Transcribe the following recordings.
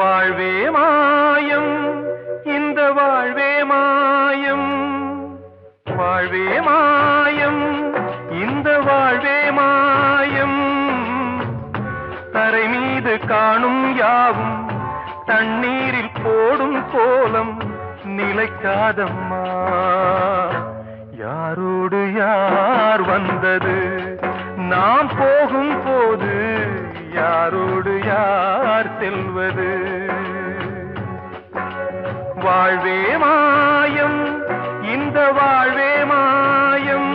வாழ்வே மாயம், இந்த வாழ்வே மாயம், வாழ்வே மாயம், இந்த வாழ்வே மாயம். தரை மீது காணும் யாவும் தண்ணீரில் போடும் கோலம் நிலைக்காதம்மா. யாரோடு யார் வந்தது நாம் போகும் போது, யாரோடு யார் செல்வது? வாழ்வே மாயம், இந்த வாழ்வே மாயம்.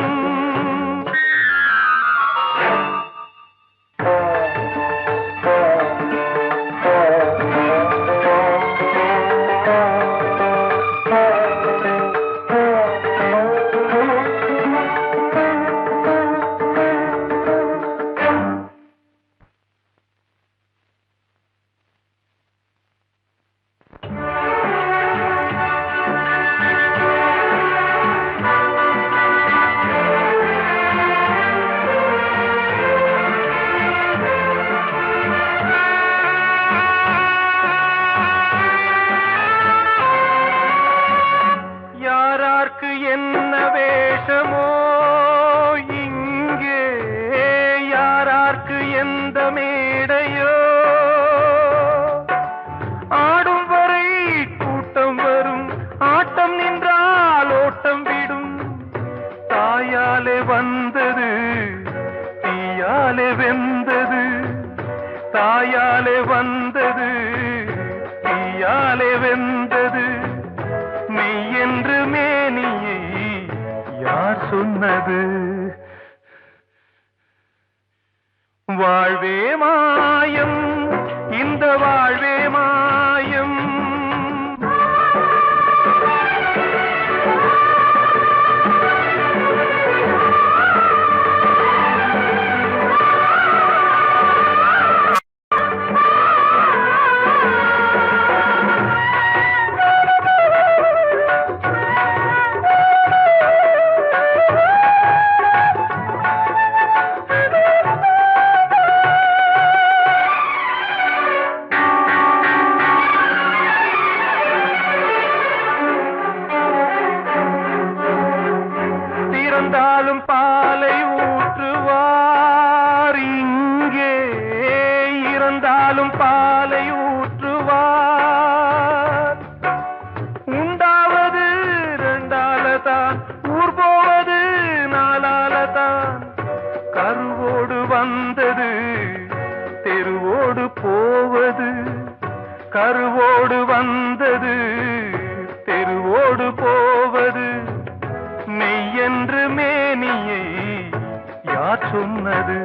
என்ன வேஷமோ இங்கே, யாரார்க்கு எந்த மேடையோ, ஆடும் வரை கூட்டம் வரும், ஆட்டம் நின்றால் ஓட்டம் விடும். தாயாலே வந்தது தீயாலே வெந்தது, தாயாலே வந்தது தீயாலே வெந்தது. மெய் என்று மேனியை யார் சொன்னது? வாழ்வே மாயம், இந்த வாழ்வே மாயம். இறந்தாலும் பாலை ஊற்றுவார் இங்கே, இறந்தாலும் பாலை ஊற்றுவார். உண்டாவது ரெண்டாலதான், ஊர் போவது நாலாலதான். கருவோடு வந்தது தெருவோடு போவது, கருவோடு வந்தது தெருவோடு போவது. மெய் என்று மேனியை யார் சொன்னது?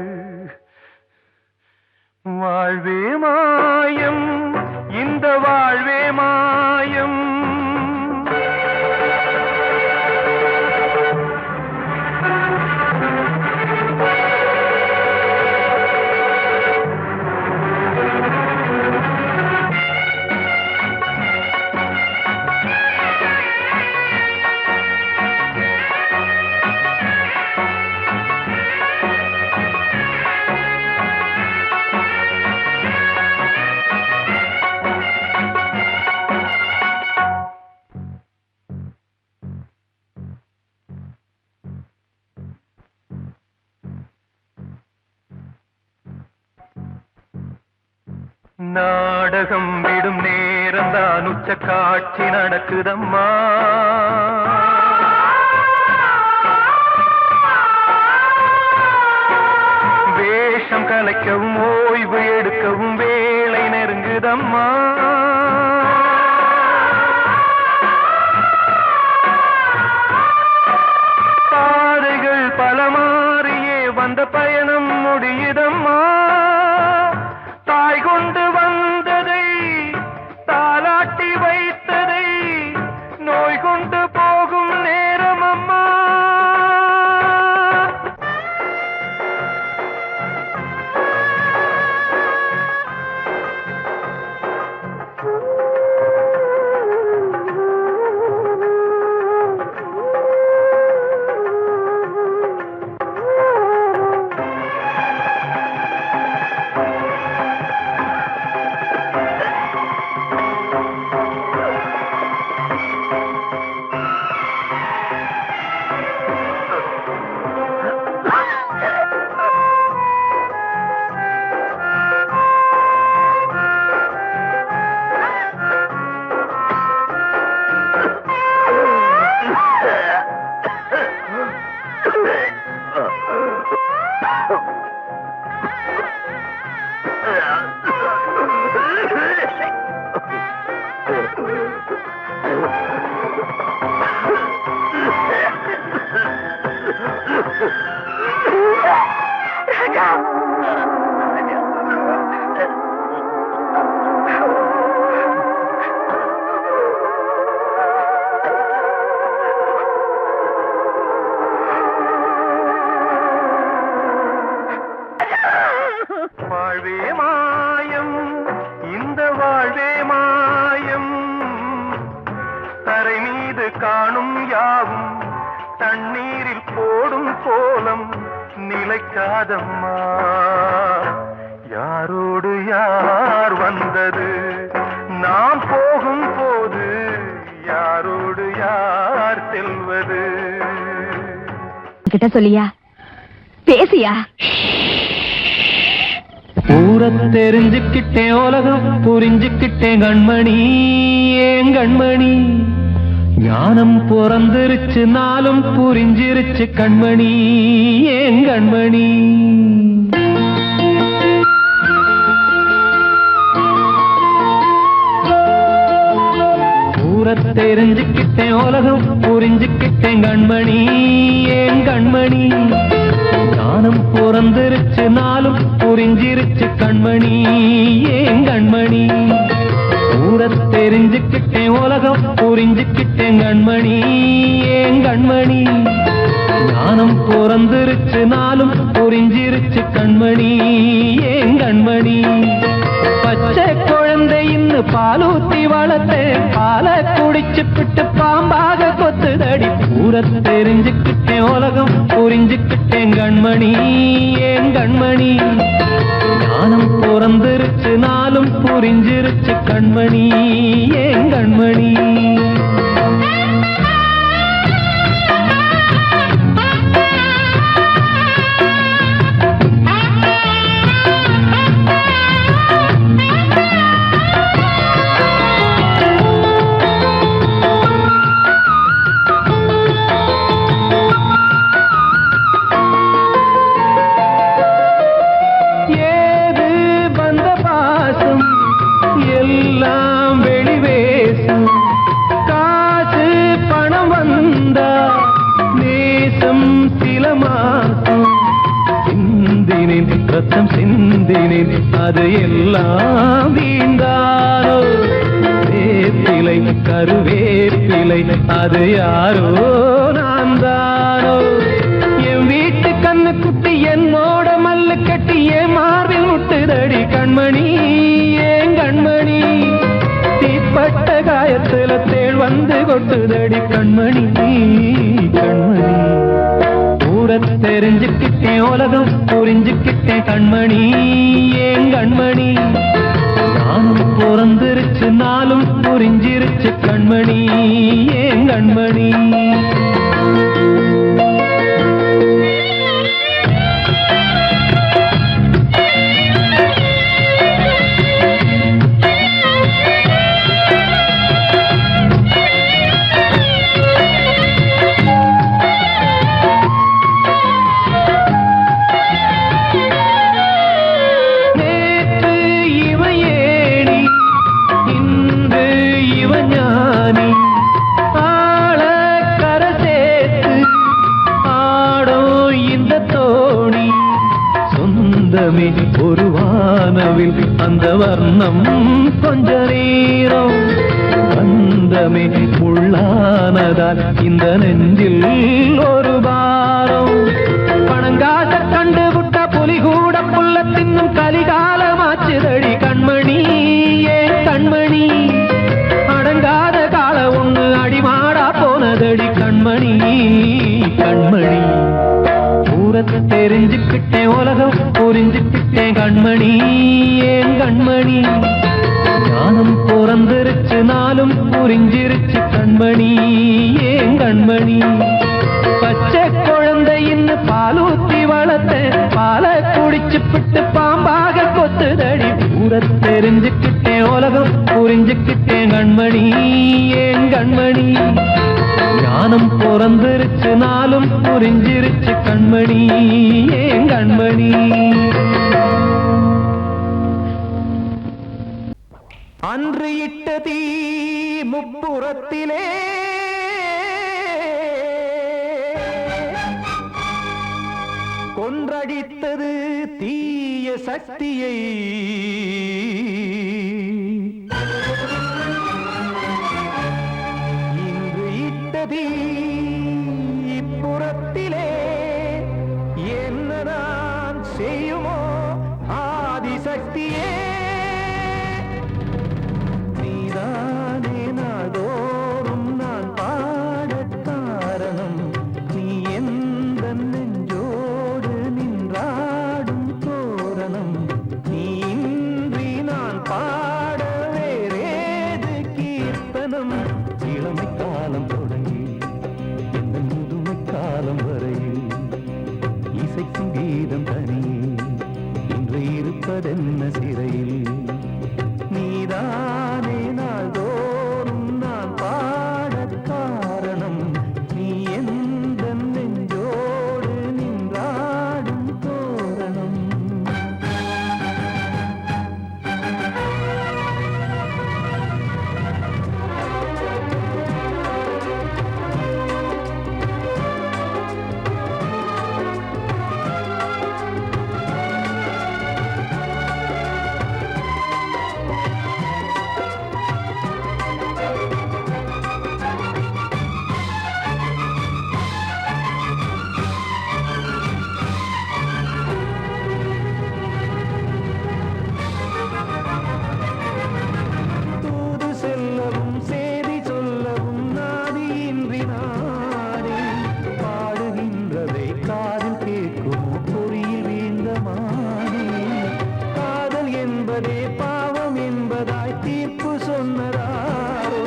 வாழ்வே மாயம், இந்த வாழ்வே மாயம். நாடகம் விடும் நேரம்தான் உச்ச காட்சி நடக்குதம்மா. வேஷம் கலைக்கவும் ஓய்வு எடுக்கவும் வேளை நெருங்குதம்மா. பாதைகள் பல மாறியே வந்த பயணம் முடியுதம்மா. தாய் கொண்டு வந்ததை தாலாட்டி வைத்ததை நோய் கொண்டு போகும் நேரம் அம்மா. நிலைக்காதம்மா. யாரோடு யார் வந்தது நாம் போகும் போது, யாரோடு யார் செல்வது? கிட்ட சொல்லியா பேசியா? ஊர தெரிஞ்சுக்கிட்டேன், உலகம் புரிஞ்சுக்கிட்டேன் கண்மணி, ஏன் கண்மணி. ஞானம் பிறந்திருச்சு, நாளும் புரிஞ்சிருச்சு கண்மணி, ஏன் கண்மணி. ஊர தெரிஞ்சுக்கிட்டேன், உலகம் புரிஞ்சுக்கிட்டேன் கண்மணி, ஏன் கண்மணி. ஞானம் பிறந்திருச்சு, நாளும் புரிஞ்சிருச்சு கண்மணி, ஏன் கண்மணி. ஊர தெரிஞ்சுக்கிட்டேன், உலகம் புரிஞ்சுக்கிட்டேன் கண்மணி, ஏன் கண்மணி. ஞானம் பிறந்திருச்சு, நாளும் புரிஞ்சிருச்சு கண்மணி, ஏன் கண்மணி. பச்சை குழந்தை இன்னும் பாலூத்தி வளர்த்தேன், பாலை குடிச்சு பிட்டு பாம்பாக கொத்துதடி. ஊர தெரிஞ்சுக்கிட்டேன், உலகம் புரிஞ்சுக்கிட்டேன் கண்மணி, ஏன் கண்மணி. ஞானம் பிறந்திருச்சு, நாளும் புரிஞ்சிருச்சு கண்மணி, ஏன் கண்மணி. ரத்தம் சிந்தினேன், அது எல்லாம் வீண்டாரோ. வேப்பிலை கருவேப்பிலை, அது யாரோ நான் தானோ. என் வீட்டு கண்ணு குட்டி என்னோட மல்லு கட்டி என் மார்பில் முட்டுதடி கண்மணி, ஏன் கண்மணி. தீப்பட்ட காயத்துல தேள் வந்து கொட்டுதடி கண்மணி, கண்மணி. ஊர தெரிஞ்சுக்கிட்டேன், உலகம் புரிஞ்சுக்கிட்டேன் கண்மணி, ஏன் கண்மணி. ஞானம் பிறந்திருச்சு, நாளும் புரிஞ்சிருச்சு கண்மணி, ஏன் கண்மணி. ஒரு வானவில் அந்த வர்ணம் கொஞ்ச நேரம் வந்தமே உள்ளானதால் இந்த நெஞ்சில் ஒரு பாரம். பணங்காச கண்டு விட்ட புலி கூட புல்ல தின்னும் கலிகாலமாச்சுதடி கண்மணி, ஏன் கண்மணி. அடங்காத கால ஒண்ணு அடிமாடா போனதடி கண்மணி, கண்மணி. தெரிஞ்சுக்கிட்டேன், உலகம் புரிஞ்சுக்கிட்டேன் கண்மணி, ஏன் கண்மணி. ஞானம் பிறந்திருச்சு, நாளும் புரிஞ்சிருச்சு கண்மணி, ஏன் கண்மணி. பச்சை குழந்தை இன்னும் பாலூத்தி வளர்த்தேன், பாலை குடிச்சு பிட்டு பாம்பாக கொத்துதடி. ஊர தெரிஞ்சுக்கிட்டேன், உலகம் புரிஞ்சுக்கிட்டேன் கண்மணி, ஏன் கண்மணி. ஞானம் பிறந்திருச்சு, நாளும் புரிஞ்சிருச்சு கண்மணி, ஏன் கண்மணி. அன்று இட்ட தீ முப்புறத்திலே கொன்றடித்தது தீய சக்தியை. இப்புறத்திலே என்னதான் செய்யுமோ ஆதிசக்தியே. நீதானே நாள்தோறும் நான் பாட காரணம், நீ எந்த நெஞ்சோடு நின்ற கீதம் தனியே இன்று இருப்பதென்ன சிறையில் நீதானே நாள்தோறும் நான் பாடக் காரணம் நீ எந்த நெஞ்சோடு நின்றாடும் தோரணம் தூது செல்லவும் சேதி சொல்லவும் நாதியின்றி நானே பாடுகின்றதை காதில் கேட்குமோ பொறியில் வீழ்ந்த மானே காதல் என்பதே பாவம் என்பதாய் தீர்ப்பு சொன்னதாரோ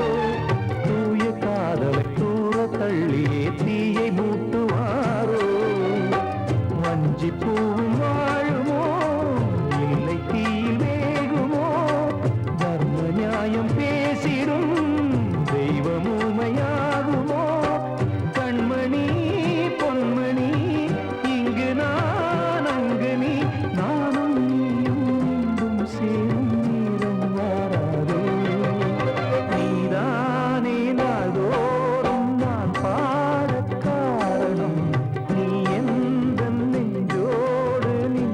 தூய காதலை தூர தள்ளியே தீயை மூட்டுவாரோ வஞ்சி பூவும் வாழுமோ இல்லை தீயில் வேகுமோ தர்ம நியாயம் பேசிடும் தெய்வம் ஊமையாகுமோ கண்மணி பொன்மணி இங்கு நான் அங்கு நீ நானும் நீயும் மீண்டும் சேரும் நேரம் வாராதோ நீதானே நாள்தோறும் நான் பாடக் காரணம் நீ எந்த நெஞ்சோடு நின்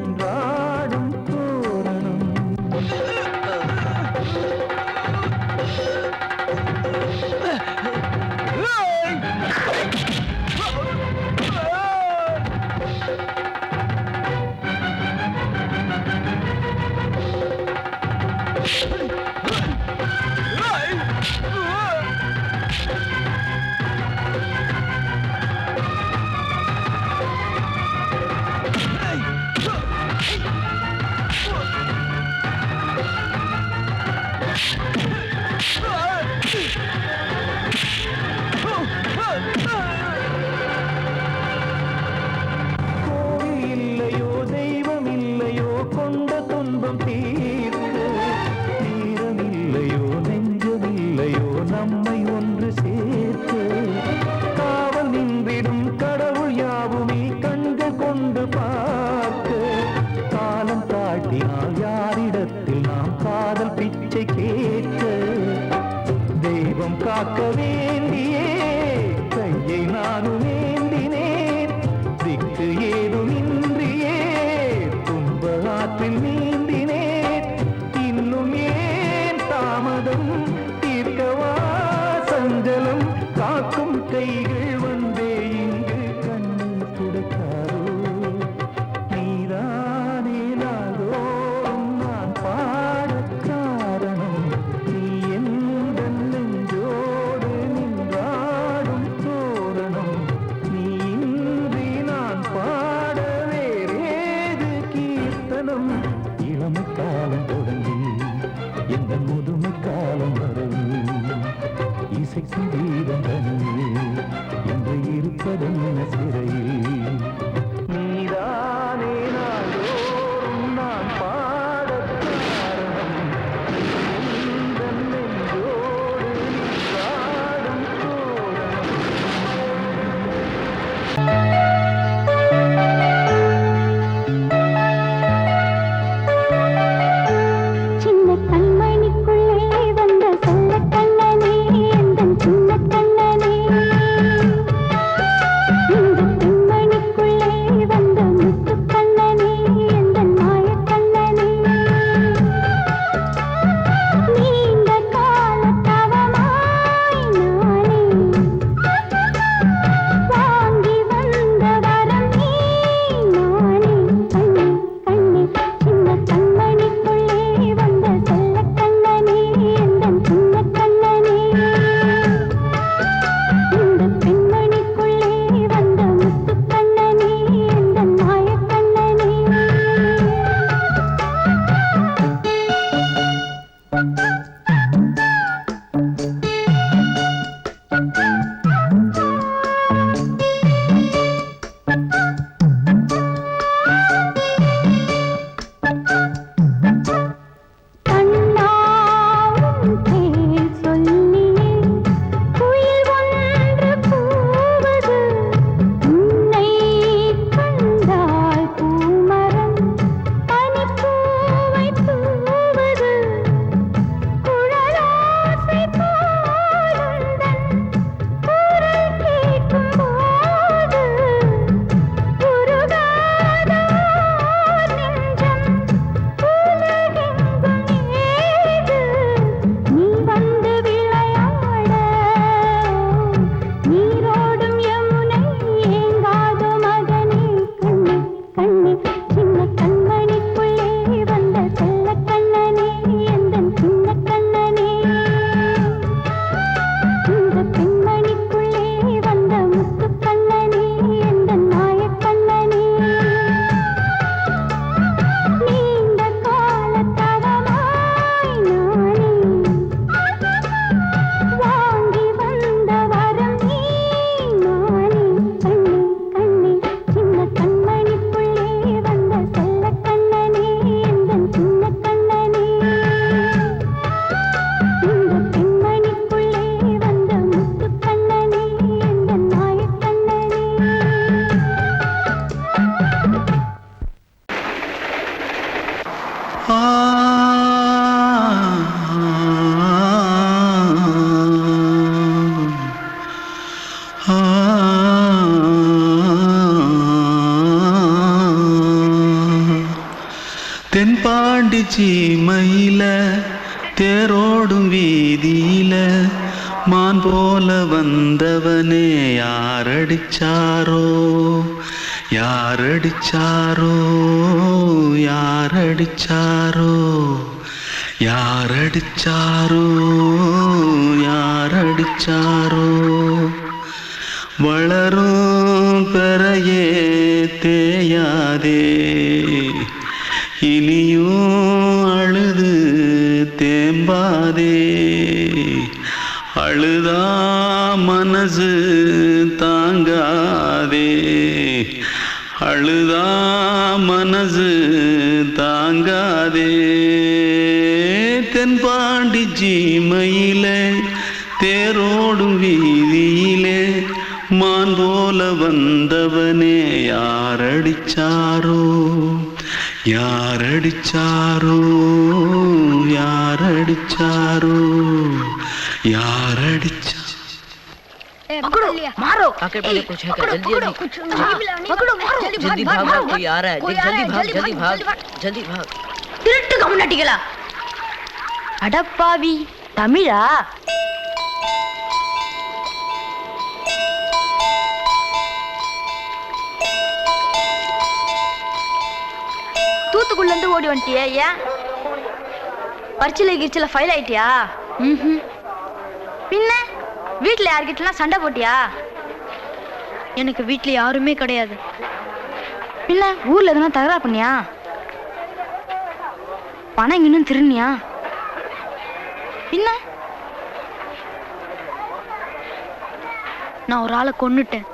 ஆ தென்பாண்டி சீமையில தேரோடும் வீதியில மான் போல வந்தவனே யாரடிச்சாரோ யாரடிச்சாரோ யாரடிச்சாரோ யாரடிச்சாரோ யாரடிச்சாரோ வளரும் பெறையே தேயாதே இனியும் அழுது தேம்பாதே அழுதா மனசு தாங்காதே அழுதா மனசு தாங்காதே தென்பாண்டி சீமையிலே தேரோடும் வீதியிலே மான் போல வந்தவனே யாரடிச்சாரோ யாரடிச்சாரோ யாரடிச்சாரோ யாரடிச்சா पकड़ो मारो आके पहले कुछ है क्या जल्दी जल्दी पकड़ो मारो जल्दी भाग भाग कोई आ रहा है देख जल्दी भाग जल्दी भाग திருட்டு கம்முனாட்டிகளா அடப்பாவி தமிழா தூத்துக்குள்ள இருந்து ஓடி வந்துட்டியே ஏன் பரிச்சையில கிரிச்சில ஃபைல் ஆயிட்டியா பின்ன வீட்டுல யார்கிட்டலாம் சண்டை போட்டியா எனக்கு வீட்டுல யாருமே கிடையாது பின்ன ஊர்ல எதுனா தகராறு பண்ணியா பணம் இன்னும் திருநியா பின்ன நான் ஒரு ஆளை கொன்னுட்டேன்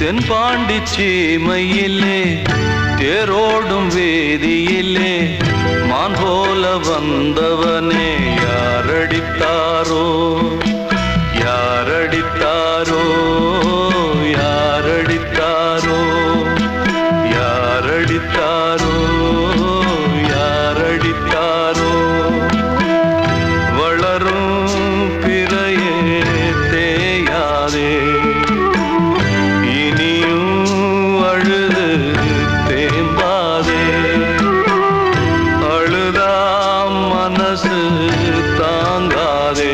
தென்பாண்டி சீமையிலே தேரோடும் வேதியிலே மான் போல வந்தவனே யாரடித்தாரோ யாரடித்தாரோ யாரடித்தாரோ யாரடித்தாரோ யாரடித்தாரோ வளரும் பிறையே தேயாதே மனசு தாங்காதே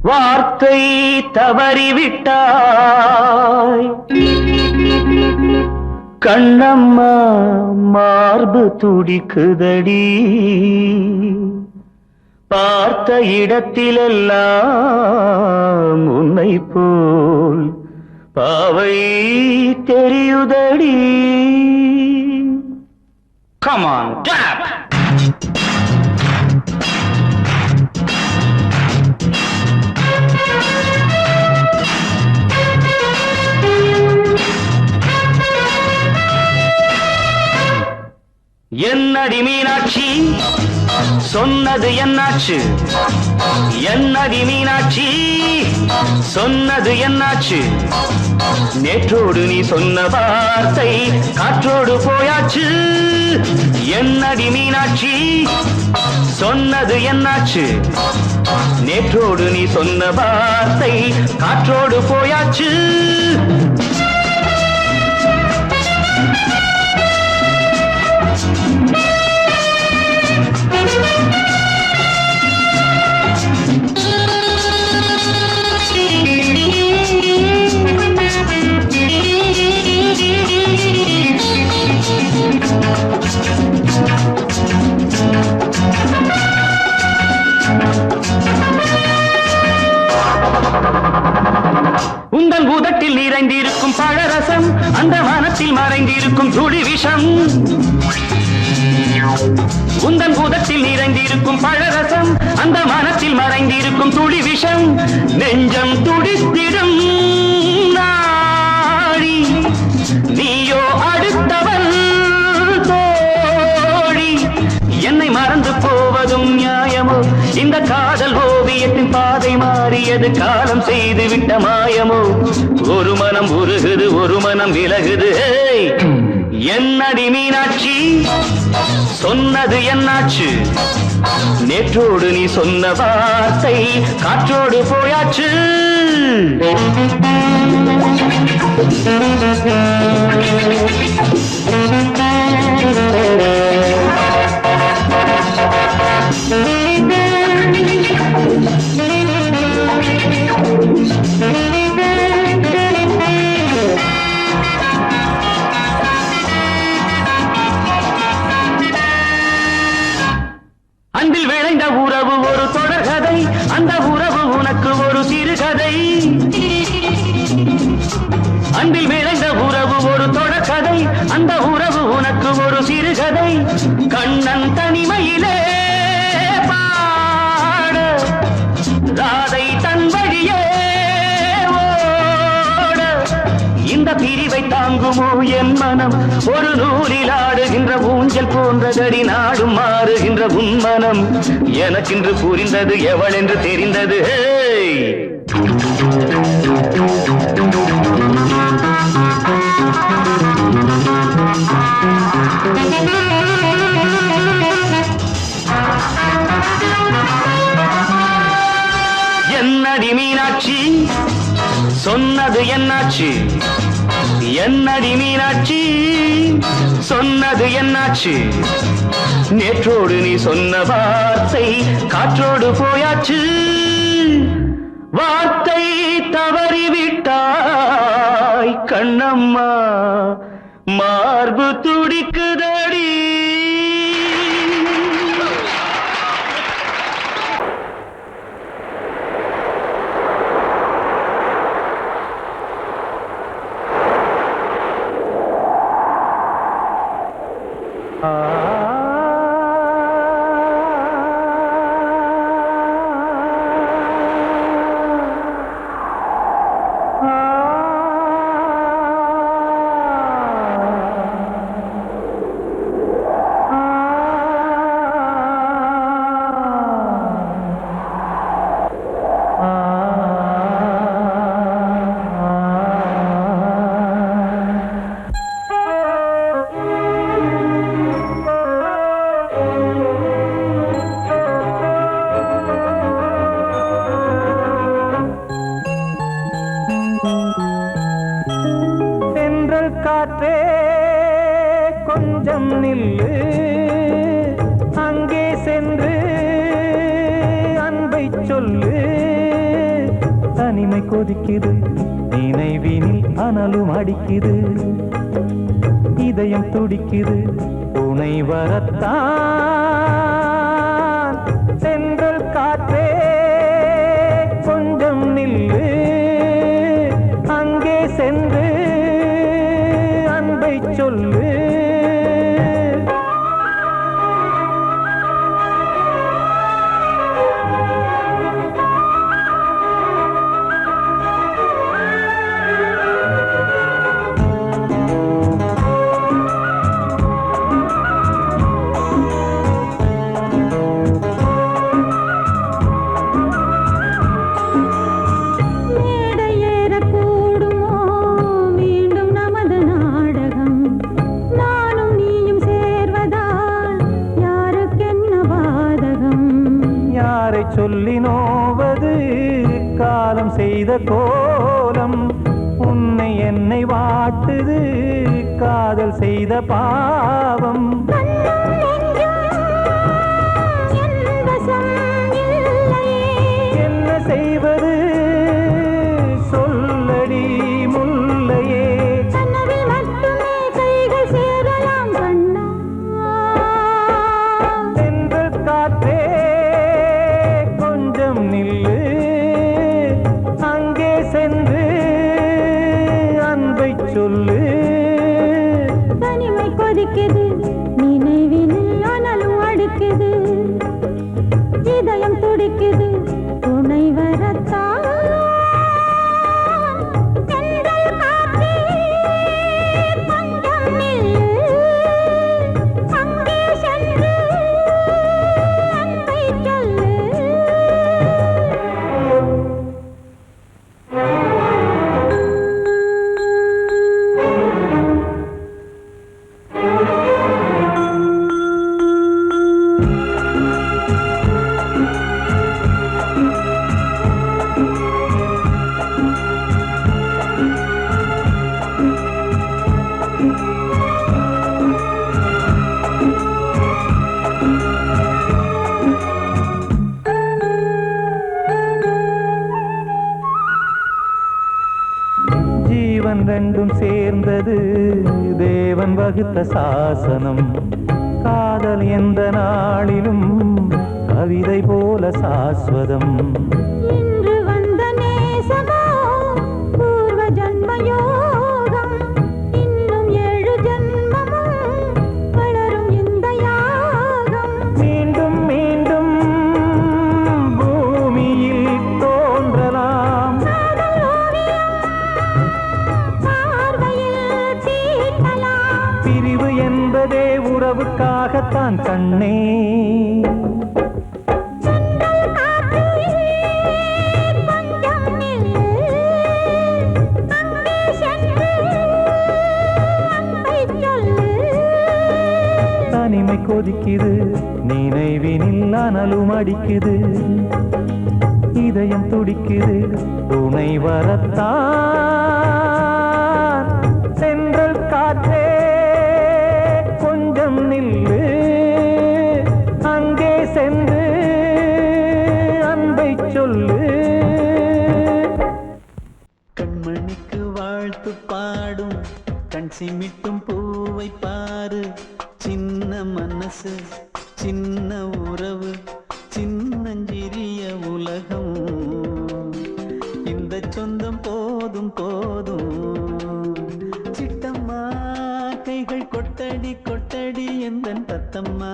வார்த்தை தவறிவிட்டாய் கண்ணம்மா மார்பு துடிக்குதடி பார்த்த இடத்திலெல்லாம் உன்னை போல் பாவை தெரியுதடி. Come on, clap! என்னடி மீனாட்சி சொன்னது என்னாச்சு? என்னடி மீனாட்சி சொன்னது என்னாச்சு? நேற்றோடு நீ சொன்ன வார்த்தை காற்றோடு போயாச்சு. என்னடி மீனாட்சி சொன்னது என்னாச்சு? நேற்றோடு நீ சொன்ன வார்த்தை காற்றோடு போயாச்சு. உந்தன் உதட்டில் நிறைந்திருக்கும் பழரசம் அந்த மனத்தில் மறைந்திருக்கும் துளி விஷம். உந்தன் உதட்டில் நிறைந்திருக்கும் பழரசம் அந்த மனத்தில் மறைந்திருக்கும் துளி விஷம். நெஞ்சம் துடித்திடும் நாடி நீயோ அடுத்தவன் தோழி. என்னை மறந்து போவதும் நியாயமோ? இந்த காதல் ஓவியத்தின் பாதை மாறியது காலம் செய்து விட்ட மாயமோ? ஒரு மனம் உருகுது ஒரு மனம் விலகுது. என்னடி மீனாட்சி சொன்னது என்னாச்சு? நேற்றோடு நீ சொன்ன வார்த்தை காற்றோடு போயாச்சு. அன்பில் விளைந்த உறவு ஒரு தொடர்கதை, அந்த உறவு உனக்கு ஒரு சிறுகதை. அன்பில் விளைந்த உறவு ஒரு தொடர்கதை, அந்த உறவு உனக்கு ஒரு சிறுகதை. கண்ணன் தனிமையிலே பாட ராதை தன் வழியே ஓட. இந்த பிரிவை தாங்குமோ என் மனம்? ஒரு நூலில் ஆடுகின்ற ஊஞ்சல் போன்றதடி நாடும் மாறுகின்ற உன்மனம். எனக்கென்று புரிந்தது எவள் என்று தெரிந்தது. என்னடி மீனாட்சி சொன்னது என்னாச்சு? என்னடி மீனாட்சி சொன்னது என்னாச்சு? நேற்றோடு நீ சொன்ன வார்த்தை காற்றோடு போயாச்சு. வார்த்தை தவறிவிட்டாய் கண்ணம்மா மார்பு துடிக்குதடி. காற்றே கொஞ்சம் நில்லு, அங்கே சென்று அன்பை சொல்லு. தனிமை கொதிக்குது நினைவினில் அனலும் அடிக்குது இதயம் துடிக்குது துணை வரத்தான் சென்றல் காற்றே கொஞ்சம் நில்லு அங்கே சென்று அன்பை சொல்லு சொல்லி நோவது காலம் செய்த கோலம் உன்னை என்னை வாட்டுது காதல் செய்த பாவம் என்ன செய்வது சொல்லடி முல்லையே சென்று காற்றே நில்லு அங்கே சென்று அன்பை சொல்லு தனிமை கொதிக்குது நினைவினில் அனலும் அடிக்குது இதயம் துடிக்குது துணை வரத்தான் சென்றல் காற்றே கொஞ்சம் நில்லு அங்கே சென்று அன்பை சொல்லு ஜீவன் ரெண்டும் சேர்ந்தது தேவன் வகுத்த சாசனம் காதல் எந்த நாளிலும் கவிதை போல சாஸ்வதம் இன்று வந்த நேசமோ பூர்வ ஜன்ம யோகம் இன்னும் 7 ஜன்மமும் வளரும் இந்த யாகம் மீண்டும் மீண்டும் பூமியில் தோன்றலாம் பிரிவு என்பதே உறவுக்காகத்தான் கண்ணே தனிமை கொதிக்குது நினைவினில் அனலும் அடிக்குது இதயம் துடிக்குது துணை வரத்தான் சென்றல் காற்றே கொஞ்சம் நில்லு அங்கே சென்று அன்பை சொல்லு கண்மணிக்கு வாழ்த்து பாடும் கண் சிமிட்டும் பூவை பாரு சின்ன மனசு சின்ன உறவு சின்னஞ்சிறிய உலகம் இந்த சொந்தம் போதும் போதும் சிட்டம்மா கைகள் கொட்டடி கொட்டடி எந்தன் தத்தம்மா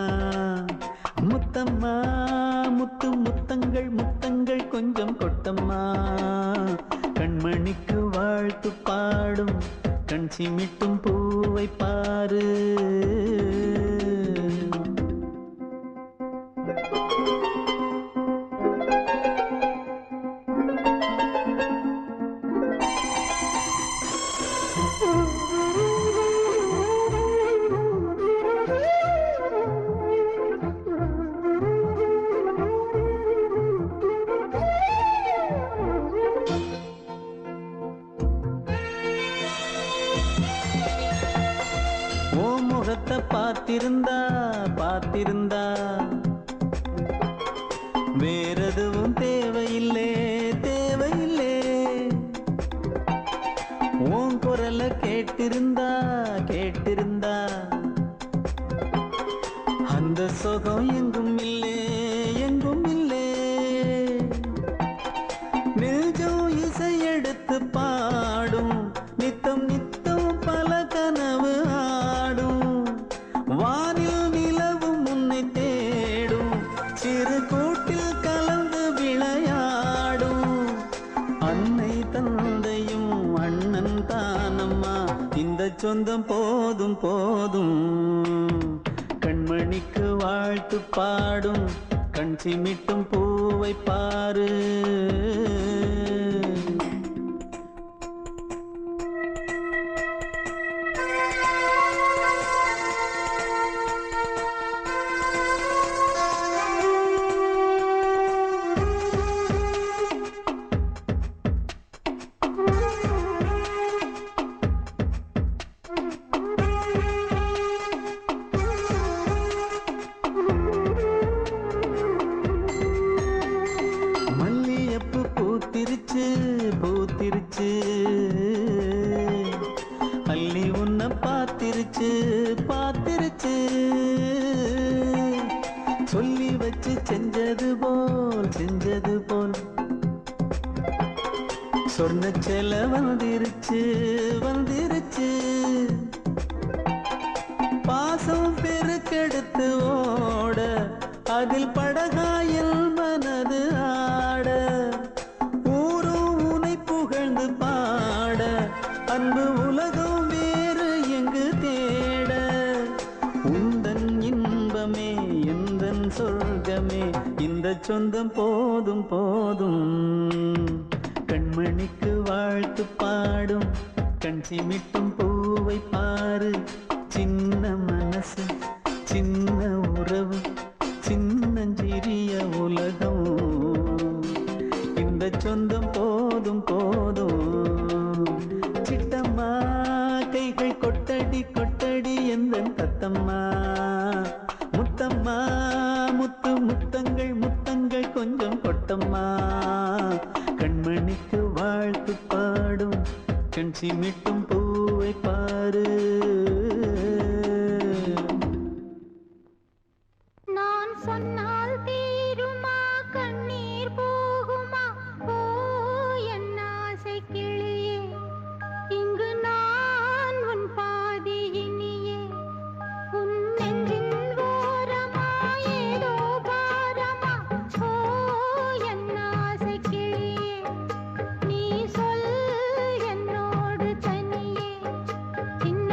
முத்தம்மா முத்து முத்தங்கள் முத்தங்கள் கொஞ்சம் கொட்டம்மா கண்மணிக்கு வாழ்த்து பாடும் கண் சிமிட்டும் பூவை பாரு முகத்தை பார்த்திருந்தா பார்த்திருந்தா வேறெதுவும் தேவையில்லை தேவையில்லை உன் குரல கேட்டிருந்தா கேட்டிருந்தா அந்த சுகம் எங்கும் இல்லே எங்கும் இல்லே. நெஞ்சம் இசை எடுத்து பாடும் நித்தம் நித்தம் பல கனவு ஆடும். வானில் நிலவும் உன்னை தேடும் சிறு கூட்டில் கலந்து விளையாடும். அன்னை தந்தையும் அண்ணன் தானம்மா இந்த சொந்தம் போதும் போதும். கண்மணிக்கு வாழ்த்து பாடும் கண் சிமிட்டும் பூவை பாரு. மல்லியப்பு பூத்திருச்சு பூத்திருச்சு அள்ளி உன்னை பார்த்திருச்சு பார்த்திருச்சு. சொல்லி வச்சு செஞ்சது போல் சொன்ன செல வந்துருச்சு வந்துருச்சு. பாசம் பெருக்கெடுத்து ஓட அதில் படகாயில் மனது ஆட. ஊரும் உனை புகழ்ந்து பாட அன்பு உலகம் வேறு எங்கு தேட. உந்தன் இன்பமே எந்தன் சொர்க்கமே இந்த சொந்தம் போதும் போதும். கண்மணிக்கு வாழ்த்து பாடும் கண் சிமிட்டும் பூவை பாரு. சின்ன மனசு சின்ன உறவு சின்னஞ்சிறிய உலகம் இந்த சொந்தம் போதும் போதும். சிட்டம்மா கைகள் கொட்டடி கொட்டடி எந்தன் தத்தம்மா. முத்தம்மா முத்து முத்தங்கள் முத்தங்கள் கொஞ்சம் கொட்டம்மா. கண்மணிக்கு வாழ்த்து பாடும் கண் சிமிட்டும் பூவை பாரு. நான் சொன்னால் தீருமா கண்ணீர் போகுமா ஓ என் ஆசை கிளியே. இங்கு நான் உன் பாதி இனியே. உன் நெஞ்சின் ஓரமா ஏதோ பாரமா ஓ என் ஆசை கிளியே. நீ சொல் என்னோடு தனியே சின்ன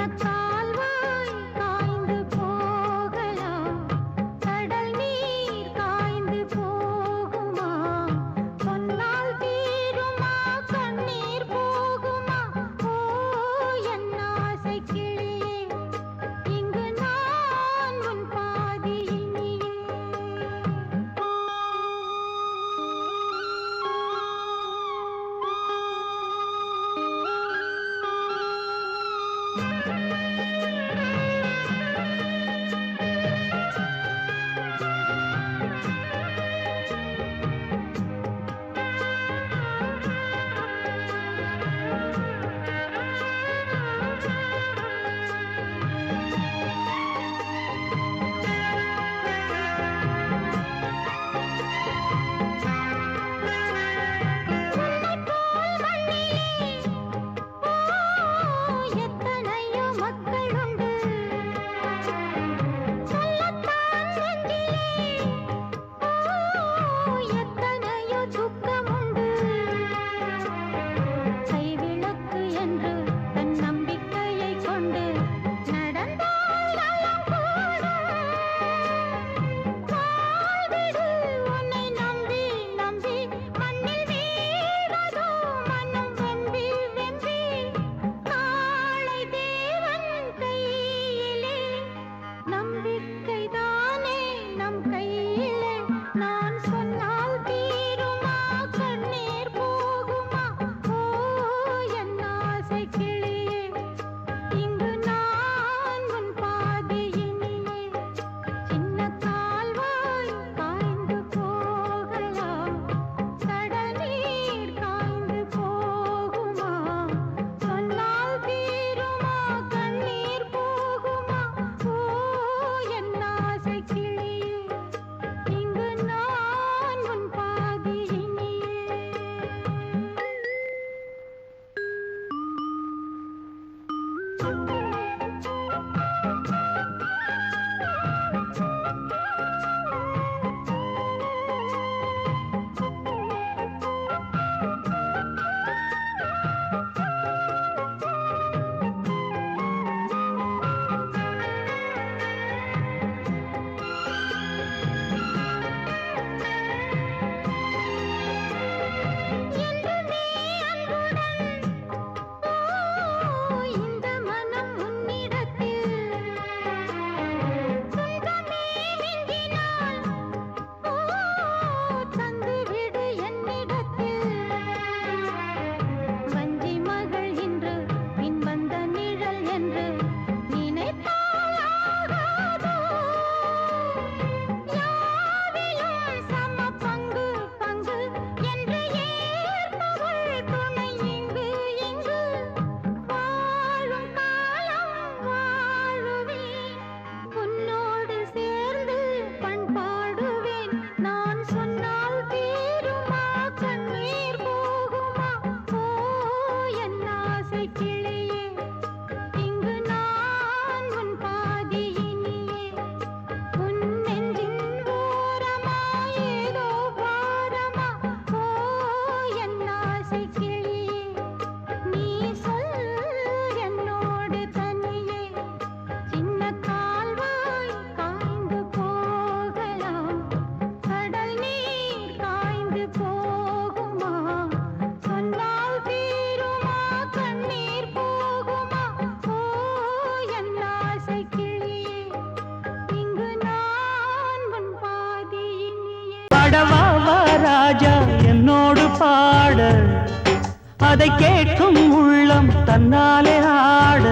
அதை கேட்கும் உள்ளம் தன்னாலே ஆட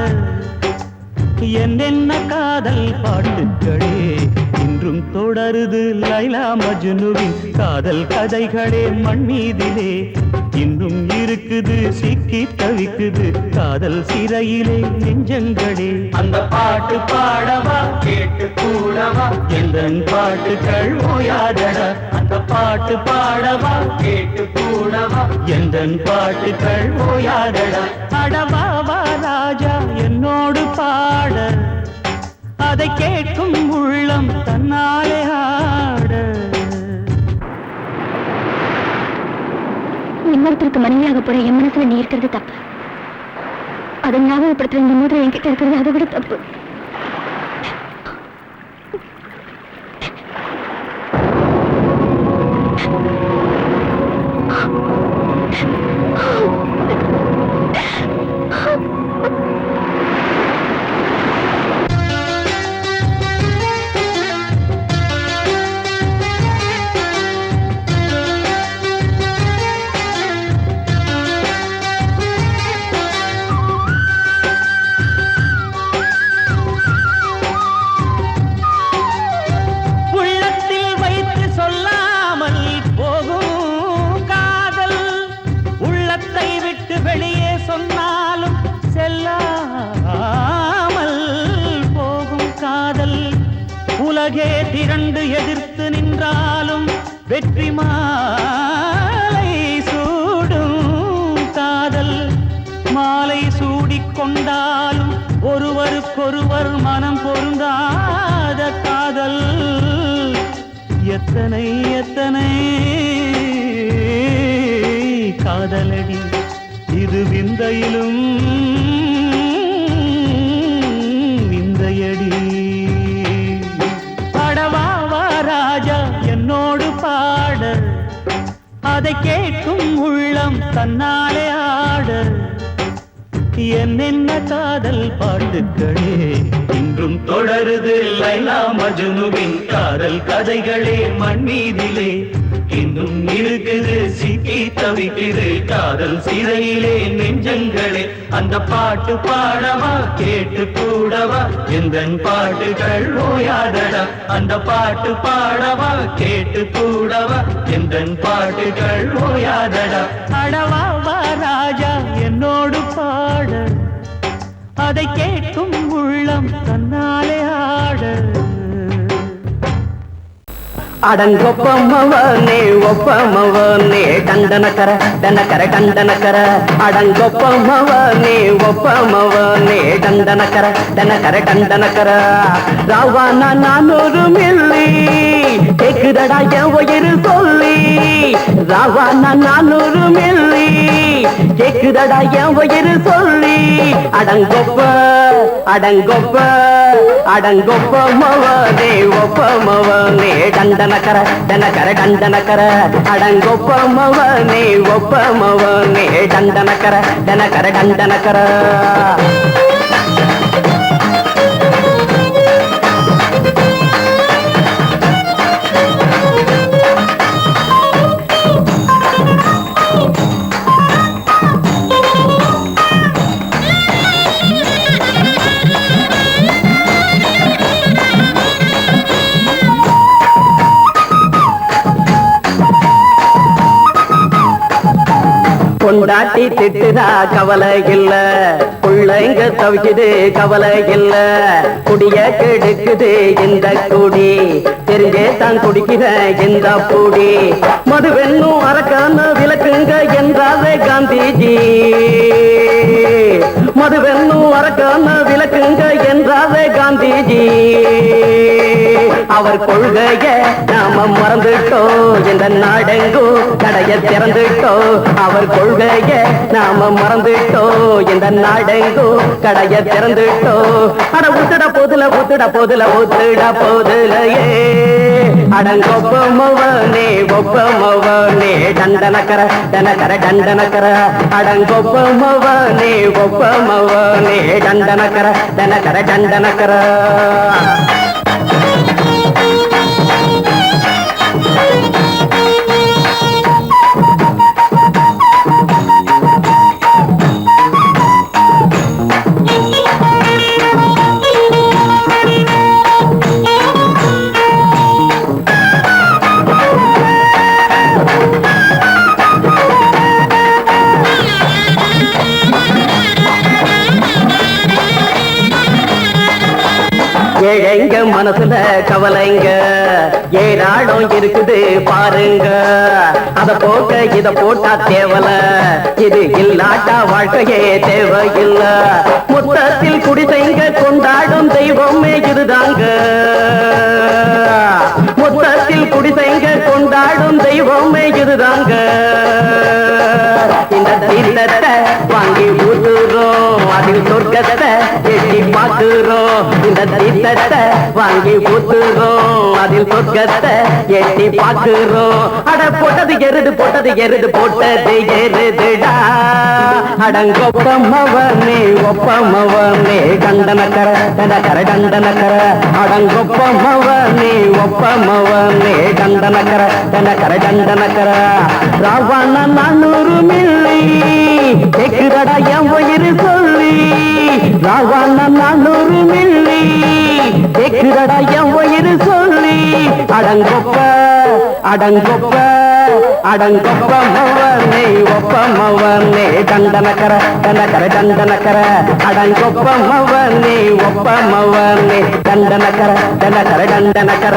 என்னென்ன காதல் பாட்டுக்களே இன்றும் தொடருது லைலா மஜ்னுவின் காதல் கதைகளே மண் மீதிலே இன்னும் இருக்குது சிக்கி தவிக்குது காதல் சிறையிலே நெஞ்சங்களே அந்த பாட்டு பாடவா கேட்டு கூடவா எந்தன் பாட்டுகள் ஓயாதடா அந்த பாட்டு பாடவா கேட்டு கூடவா எந்தன் பாட்டுகள் ஓயாதடா அடவாவா ராஜா என்னோடு பாட அதை கேட்கும் உள்ளம் தன்னாலே ஆட இன்னொருத்தருக்கு மனைவியாக போற என் மனசுல நீ இருக்கிறது தப்பு அதை ஞாபகப்படுத்துற இந்த முதல் என்கிட்ட இருக்கிறது அதை விட தப்பு வெளியே சொன்னாலும் செல்லாமல் போகும் காதல் உலகே திரண்டு எதிர்த்து நின்றாலும் வெற்றி மாலை சூடும் காதல் மாலை சூடிக்கொண்டாலும் ஒருவருக்கொருவர் மனம் பொருந்தாத காதல் எத்தனை எத்தனை காதலடி இது விந்தையிலும் விந்தையடி பாடவாவா ராஜா என்னோடு பாட அதை கேட்கும் உள்ளம் தன்னாலே ஆட என்னென்ன காதல் பாட்டுக்களே இன்றும் தொடருது லைலா மஜ்னுவின் காதல் கதைகளே மண் மீதிலே இன்னும் இருக்குது சிக்கி தவிக்குது காதல் சிறையிலே நெஞ்சங்களே அந்த பாட்டு பாடவா கேட்டு கூடவா எந்தன் பாட்டுகள் ஓயாதடா அந்த பாட்டு பாடவா கேட்டு கூடவா எந்தன் பாட்டுகள் ஓயாதடா அடவாவா ராஜா என்னோடு பாட அதை கேட்கும் உள்ளம் தன்னாலே ஆட அடங்கொப்பமவனே ஒப்பமவனே டண்டனக்கர டனக்கர டண்டனக்கர அடங்கொப்பமவனே ஒப்பமவனே டண்டனக்கர டனக்கர டண்டனக்கர ராவான 400 மில்லி கேக்குதடா என் உயிர் சொல்லி ராவான 400 மில்லி கேக்குதடா என் உயிர் சொல்லி அடங்கொப்ப அடங்கொப்ப அடங்கொப்பமவனே ஒப்பமவனே டண்டனக்கர டனக்கர டண்டனக்கர அடங்கொப்பமவனே ஒப்பமவனே டண்டனக்கர டனக்கர டண்டனக்கர கொண்டாட்டி திட்டுதா கவலை இல்ல பிள்ளைங்க தவிக்குது கவலை இல்ல குடிய கெடுக்குது இந்த குடி தெரிஞ்சே தான் குடிக்கிற இந்த பூடி மதுவென்னும் அரக்கான விளக்குங்க என்றாலே காந்திஜி மதுவென்னும் அரக்கான விளக்குங்க என்றாலே காந்திஜி அவர் கொள்கைய நாம மறந்துட்டோம் இந்த நாடெங்கும் கடைய திறந்துட்டோம் அவர் கொள்கைய நாம மறந்துட்டோம் இந்த நாடெங்கும் கடைய திறந்துட்டோம் அட ஊத்துட போதுல ஊத்துட போதுல ஊத்துட போதுலையே அடங்கொப்பமவனே ஒப்பமவனே டண்டனக்கர டனக்கர டண்டனக்கர அடங்கொப்பமவனே ஒப்பமவனே டண்டனக்கர டனக்கர டண்டனக்கர ஏழைங்க மனசுல கவலைங்க ஏராளம் இருக்குது பாருங்க. அத போட்ட இத போட்டா தேவல, இது இல்லாட்டா வாழ்க்கையே தேவையில்ல. மொத்தத்தில் குடிசைங்க கொண்டாடும் தெய்வமே இதுதாங்க. மொத்தத்தில் குடிசைங்க கொண்டாடும் தெய்வமே இதுதாங்க. இந்த தீர்த்தத்தை வாங்கி ஊத்துறோம், அதில் சொர்க்கத்தை எட்டி பார்க்கிறோம். இந்த தீர்த்தத்தை வாங்கி ஊத்துறோம், அதில் சொர்க்கத்தை எட்டி பார்க்கிறோம். அட போட்டது எருது போட்டது எருது போட்டது எருதுடா. அடங்கொப்பமவனே ஒப்பமவனே கண்டனக்கர கண்டனக்கர கண்டனக்கர. அடங்கொப்பமவனே ஒப்பமவனே கண்டனக்கர கண்டனக்கர கண்டனக்கர. ராவண 400 மில்லி கேக்குதடா என் உயிர் சொல்லி. ராவண 400 மில்லி கேக்குதடா என் உயிர் சொல்லி. அடங்கொப்ப அடங்கொப்ப அடங்கொப்பமவனே ஒப்பமவனே கண்டனக்கர கண்டனக்கர கண்டனக்கர. அடங்கொப்பமவனே ஒப்பமவனே கண்டனக்கர கண்டனக்கர கண்டனக்கர.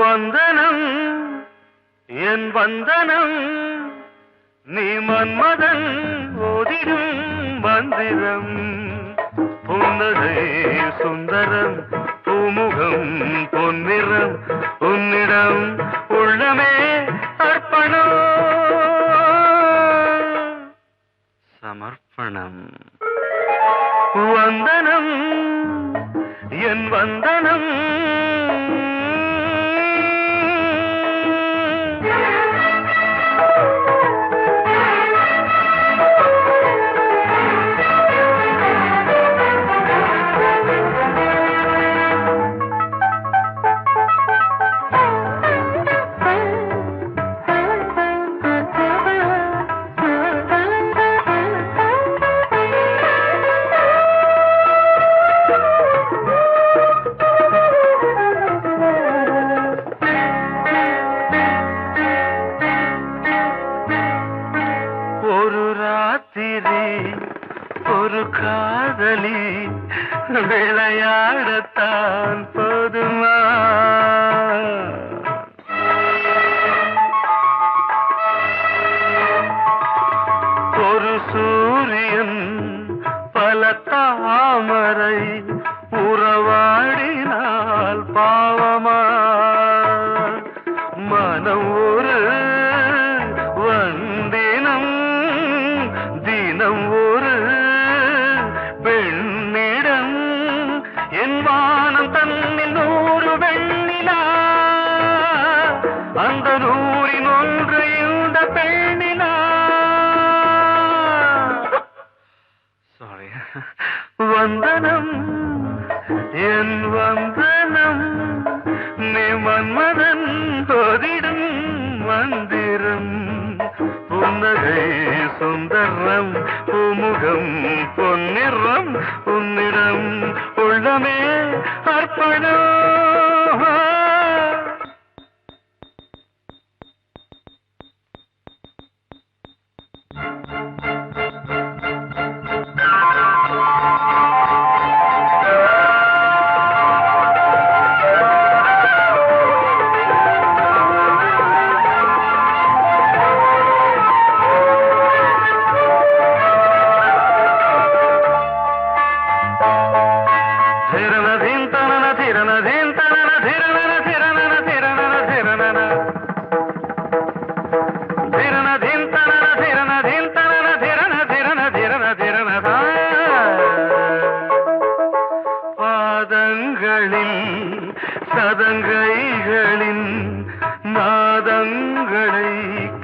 வந்தனம் என் வந்தனம் நீ மன்மதன் ஓதிடும் மந்திரம். புன்னகை சுந்தரம் பூமுகம் பொன்னிறம் உன்னிடம் உள்ளமே அர்ப்பணம் சமர்ப்பணம். வந்தனம் என் வந்தனம் ஒரு காதலி விளையாடத்தான் போதுமா. ஒரு சூரியன் பல தாமரை உறவாடினால் பாவமா. மனம் ஒரு வந்தினம் தினம் ஒரு பெண்ணிடம். என் வானம் தன்னில் 100 வெண்ணிலா, அந்த 100இன் ஒன்று இந்த பெண்ணிலா. சாரி. வந்தனம் என் வந்தனம் நீ மன்மதன் தோதிடும் மந்திரம். புன்னகை சுந்தரம் பூமுகம் பொன்னிறம் உன்னிடம் உள்ளமே அர்ப்பணம். பாதங்கள் சதங்கைகளின் நாதங்களை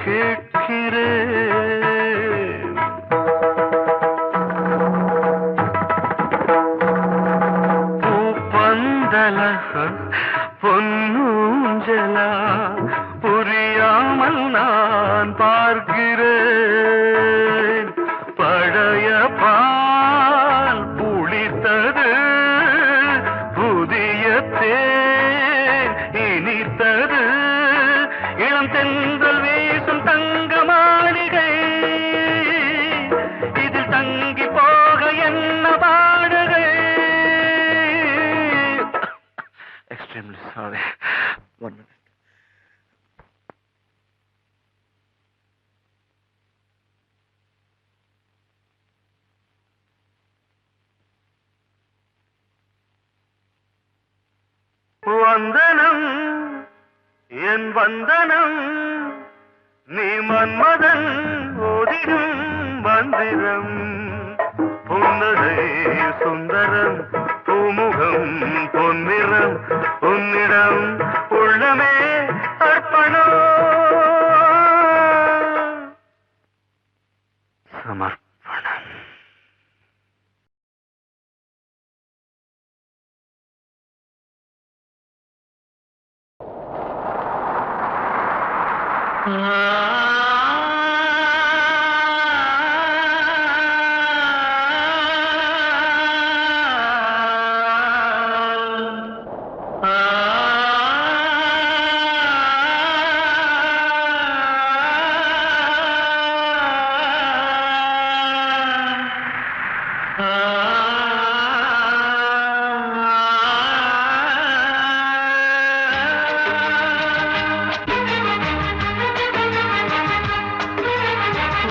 கேட்கிறேன். பூப்பந்தல பொன்னூஞ்சலா புரியாமல் நான் பார்க்கிறேன். பழைய பால் புளித்தது, புதிய தேன் இனித்தது, இளம் தென்றல் வீசும் தங்க மாளிகை, இதில் தங்கி போக என்ன பாடுகை. Extremely sorry. 1 minute. வந்தனம் என் வந்தனம், நீ மன்மதன் ஓதிடும் மந்திரம். புன்னகை சுந்தரம், பூமுகம் பொன்னிறம், உன்னிடம் உள்ளமே அர்ப்பணம் சமர்ப்பணம்.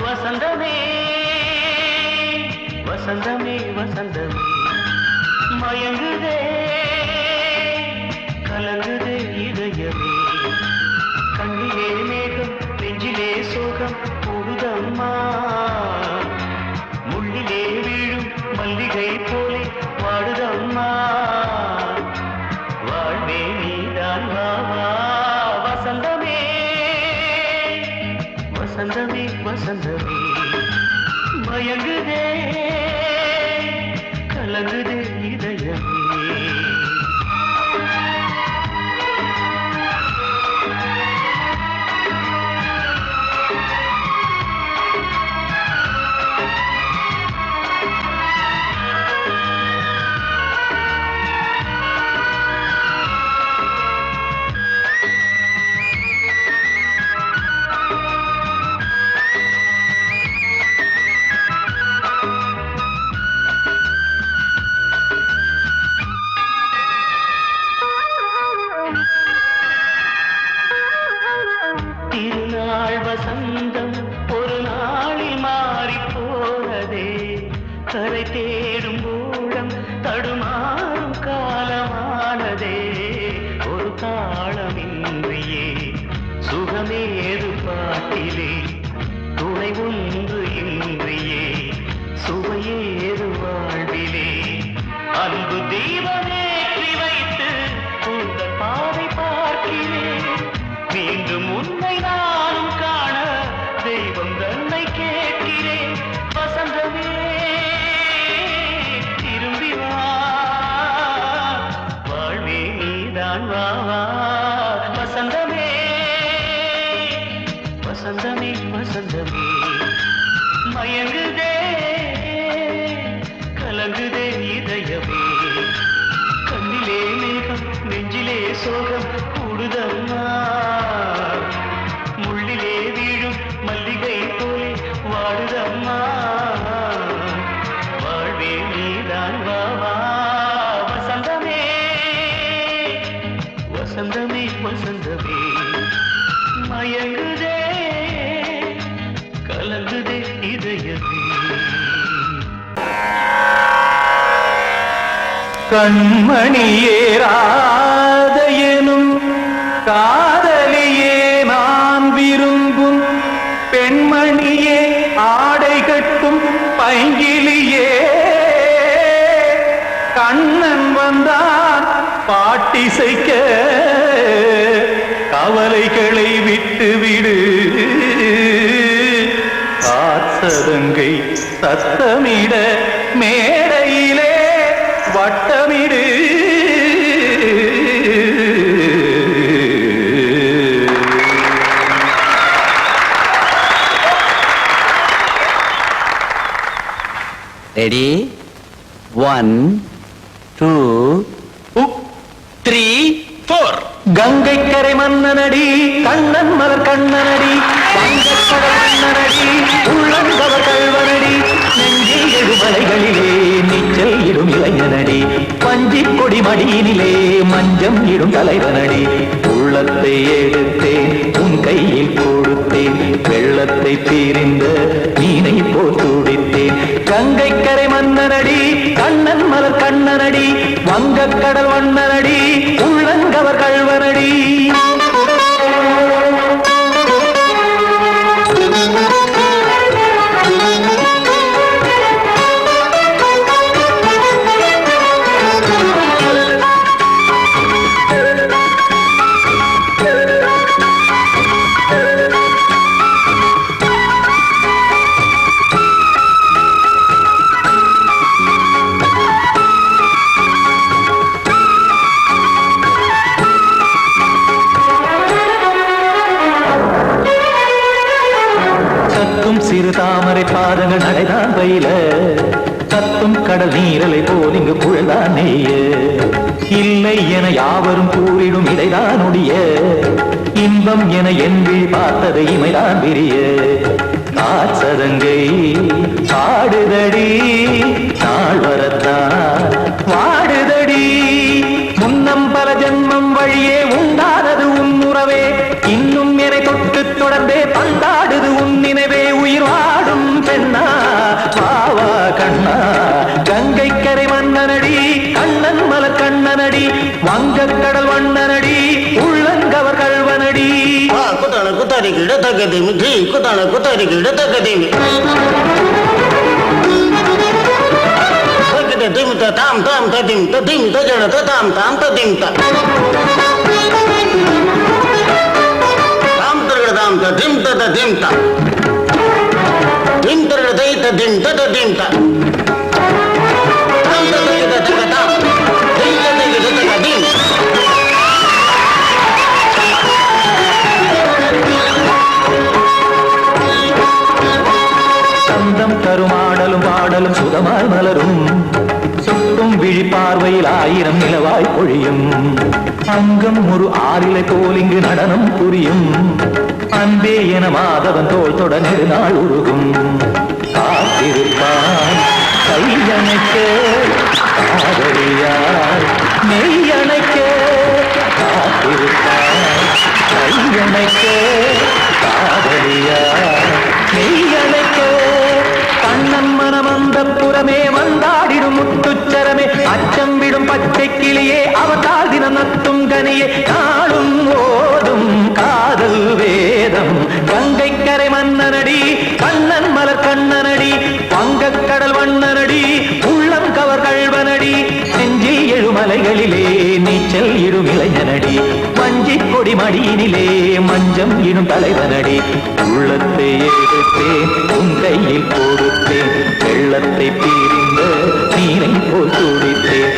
வசந்தமே வசந்தமே வசந்தமே, மயங்குதே கலங்குதே இதயமே. கண்ணிலே மேகம் நெஞ்சிலே சோகம் கூடுதம்மா, முள்ளிலே வீழும் மல்லிகை போலே வாடுதம்மா. வாழ்வே நீதான் வா வா. வசந்தமே வசந்தமே வசந்தமே, மயங்குதே கலங்குதே இதயமே. திருநாள் வசந்தம் ஒரு நாளில் மாறி போனதே, கரை தேடும் ஊழம் தடுமாறும் காலமானதே. ஒரு தாளமின்றியே சுகமேது பாட்டிலே, துணை ஒன்று இன்றியே சுவையேது வாழ்விலே. அன்பு தீபமேற்றி வைத்து உங்கள் பாதை பார்க்கிறேன், மீண்டும் உன்னை நானும் காண தெய்வம் தன்னை கேட்கிறேன். வசந்தமே திரும்பி வா, வாழ்வே நீதான் வா வா. வசந்தமே வசந்தமே வசந்தமே, மயங்குதே கலங்குதே இதயமே. கண்ணிலே மேகம் நெஞ்சிலே சோகம் கூடுதம்மா, முள்ளிலே வீழும் மல்லிகை போலே வாடுதம்மா. வாழ்வே நீதான் வா வா. வசந்தமே வசந்தமே வசந்தமே, மயங்குதே கலங்குதே இதயமே. கண்மணியேராத எனும் காதலியே நான் விரும்பும் பெண்மணியே, ஆடை கட்டும் பைங்கிலியே கண்ணன் வந்தான் பாட்டிசைக்க கவலைகளை விட்டு விடு காசதங்கை சத்தமிட மேடையிலே வட்டமிடு ரெடி 1 2 3 4 கங்கை கரை மன்னனடி கண்ணன் மலர் கண்ணனடி வங்கக்கடல் மன்னனடி உள்ளங்கவர் கல்வனடி நெஞ்சில் எழுமலைகளிலே நீச்சல் இடும் இளைஞனடி பஞ்சி கொடி மடியினிலே மஞ்சம் இடும் தலைவனடி உள்ளத்தை எடுத்தேன் உன் கையில் கொடுத்தேன் வெள்ளத்தை தீரிந்த மீனை போல் துடித்தேன் கங்கை கரை மன்னனடி கண்ணன் மலர் கண்ணனடி வங்கக்கடல் வண்ணனடி உள்ளங்கவர் கல்வனடி சிறு தாமரை பாதங்கள் நடைதான் பயில கத்தும் கடல் நீரலை போல் இங்கு புழல்தான் நெய்ய இல்லை என யாவரும் கூறிடும் இதைதான் ஒடிய இன்பம் என என் விழி பார்த்தது இமைதான் விரிய காசதங்கை பாடுதடி நாள் வரத்தான் வாடுதடி முன்னம் பல ஜென்மம் வழியே உண்டானது உன் உறவே இன்னும் என்னை தொட்டு தொடர்ந்தே பந்தாடுது உன் நினைவே உயிர் வாடும் பெண்ணா வாவா கண்ணா கங்கை கரை மன்னனடி கண்ணன் மலர் கண்ணனடி வங்கக்கடல் வண்ணனடி உள்ளங்கவர் கல்வனடி குத்தான குத்தாரி கிட தகதிமி ஜி குத்தான குத்தாரி கிட தகதிமி திம் தாம் தாம் ததிம் ததிம் தஜட தாம் தாம் ததிம் தாம் தாம் ததிம் ததிம் தாம் திம் தர தை ததிம் ததிம் தாம் தாம் ததிம் ததிம் தாம் திம் ததிம் ததிம் சந்தம் தருமாடலும் பாடலும் சுகமாய் மலரும் சுட்டும் விழி பார்வையில் ஆயிரம் நிலவாய் பொழியும் அங்கம் ஒரு ஆறிலை போல் இங்கு நடனம் புரியும் அன்பே என மாதவன் தோல் தொட நெடுநாள் உருகும் காத்திருப்பான் கையணைக்க காதலியார் மெய்யணைக்க காத்திருப்பான் கையணைக்க காதலியார் மெய்யணைக்க கண்ணன் மனம் அந்த புறமே வந்தாடிடும் முத்துச்சரமே அச்சம் விடும் பச்சை கிளியே அவதால் தினம் நத்தும் கனியே நாளும் ஓதும் காதல் வேதம் கங்கை கரை மன்னனடி கண்ணன் மலர் கண்ணனடி வங்கக்கடல் வண்ணனடி உள்ளம் கவர் கல்வனடி நெஞ்சில் எழுமலைகளிலே நீச்சல் இடும் இளைஞனடி வஞ்சி கொடி மடியினிலே மஞ்சம் இடும் தலைவனடி உள்ளத்தை எடுத்தேன் உன் கையில் கொடுத்தேன் வெள்ளத்தை தீரிந்த நீரை போல் துடித்தேன்